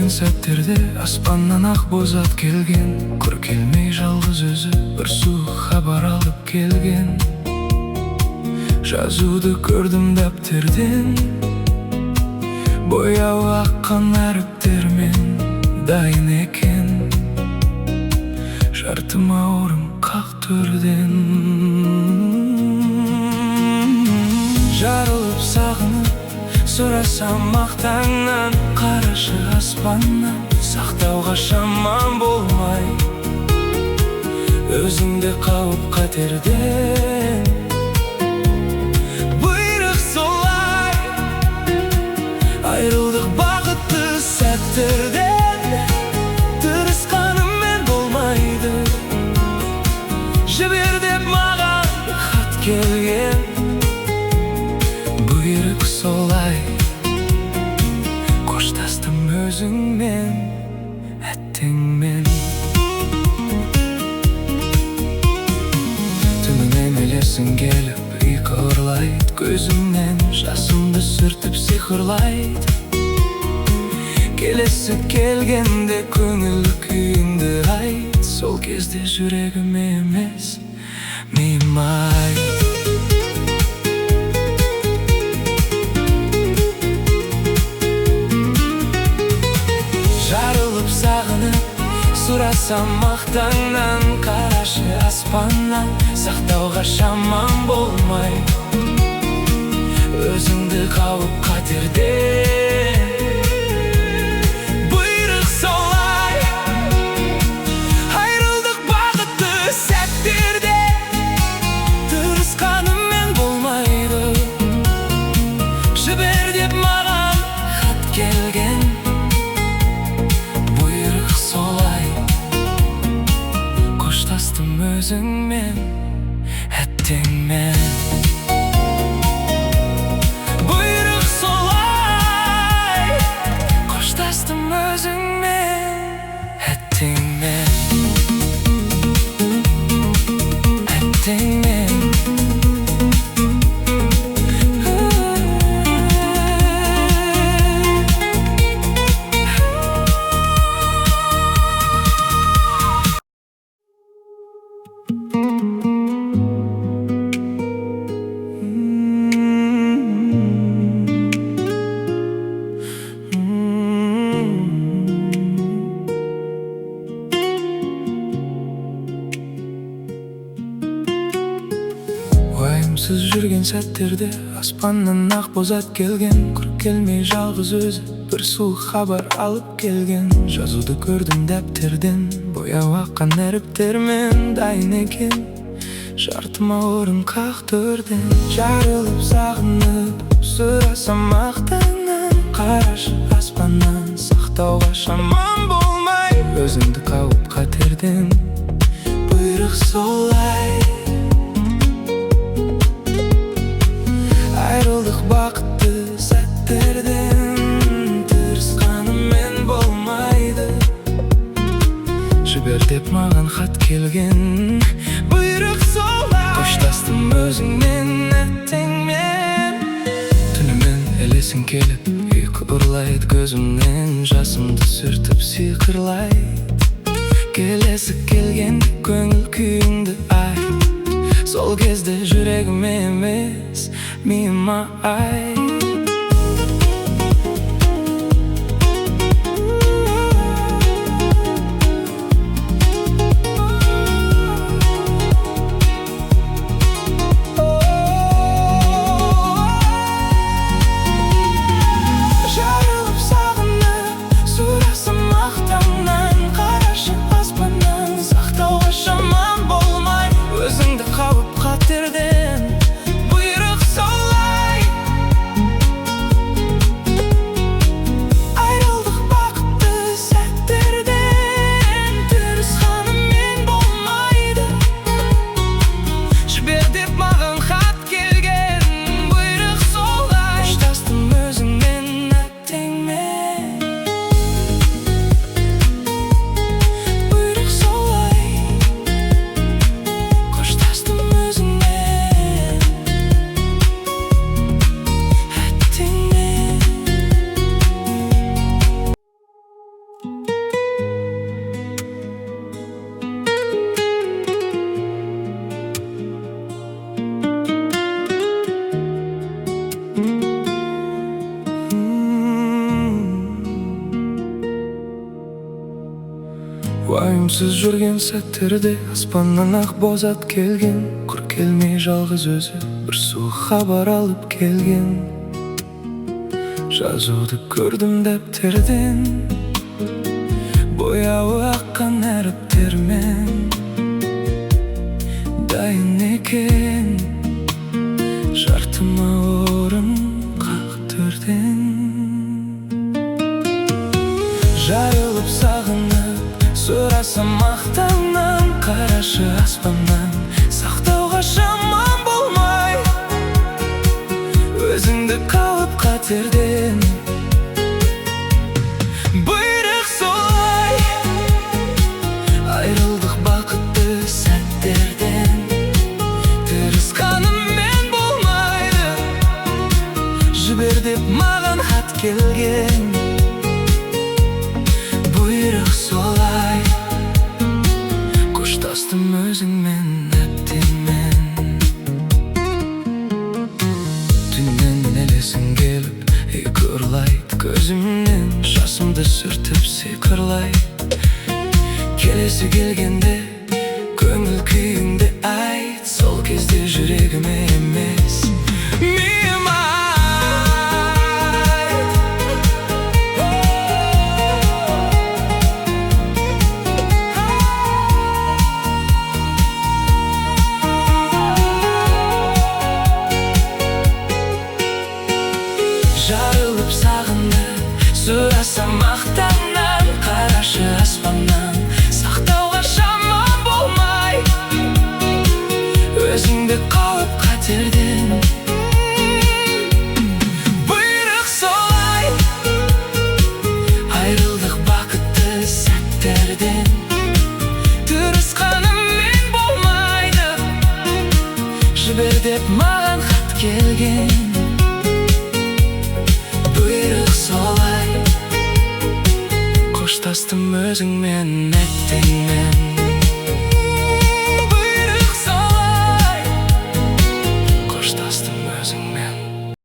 жүрген сәттерде аспаннан ақ боз ат келген, құр келмей жалғыз өзі бір суық хабар алып келген. Жазуды көрдім дәптерден, бояуы аққан әріптермен дайын екен. Жартыма орын қақ төрден. Жарылып сағынып сұрасам мақтаңнан, қарашы аспаннан сақтауға шамам болмай. Өзіңді қауіп қатерден, бұйрық солай. Айрылдық бақытты сәттерден, тырысқаныммен болмайды. Жібер деп маған хат келген, бұйрық солай. Қоштастым өзіңмен, әттеңмен. Түнімен елерсің келіп ұйқы ұрлайды, көзімнен жасымды сүртіп сиқырлайды. Келесі келгенде көңіл күйіңді айт, сол кезде жүрегіме емес миыма айт. Жарылып сағынып сұрасам мақтаңнан, қарашы аспаннан сақтауға шамам болмай. Өзіңді қауіп қатерден, бұйрық солай. Айрылдық бақытты сәттерде, тырысқаныммен болмайды. Жібер деп маған хат келген, бұйрық солай. Қоштастым өзіңмен, әттеңмен. Бұйрық солай. Қоштастым өзіңмен, әттеңмен. Әттеңмен. Уайымсыз жүрген сәттерде аспаннан ақ боз ат келген, құр келмей жалғыз өзі бір суық хабар алып келген. Жазуды көрдім дәптерден, бояуы аққан әріптермен дайын екен. Жартыма орын қақ төрден. Жарылып сағынып сұрасам мақтаңнан, қарашы аспаннан сақтауға шамам болмай. Өзіңді қауіп қатерден, бұйрық солай. Айрылдық бақытты сәттерден, тырысқаныммен болмайды. Жібер деп маған хат келген, бұйрық солай. Қоштастым өзіңмен, әттеңмен. Түнімен елесің келіп ұйқы ұрлайды, көзімнен жасымды сүртіп сиқырлайды. Келесі келгенде көңіл күйіңді айт, сол кезде жүрегіме емес миыма айт. Жарылып сағынып сұрасам мақтаңнан, қарашы аспаннан сақтауға шамам болмай. Өзіңді қауіп қатерден, бұйрық солай. үнсіз жүрген сәттерде аспаннан ақ боз ат келген. Құр келмей жалғыз өзі бір суық хабар алып келген. Жазуды көрдім дәптерден, бояуы аққан әріптермен. Дайын екен жартыма орын қақ төрден. Жайылып сағынып сұрасам мақтаннан, қарашы аспаннан сақтауға шамам болмай. Өзіңді қалып қатерден, бұйрық солай. Айрылдық бақытты сәттерден, тырысқаныммен болмайды. Жібер деп маған хат келген, бұйрық солай. Қоштастым өзіңмен әбденмен. Түннен елесің келіп екі ұрлайды, көзімнен жасымды сүртіп сиқырлай. Келесі келгенде көңіл күйіңді айт, сол кезде жүрегіме емес миым айт. Жарылып сағынып сұрасам мақтаннан, қарашы аспаннан сақтауға шамам болмай. Өзіңді қалып қатерден, бұйрық солай. Айрылдық бақытты сәттерден, тырысқаныммен болмайды. Жібер деп маған хат келген, бұйрық солай. Қоштастым өзіңмен әттеңмен.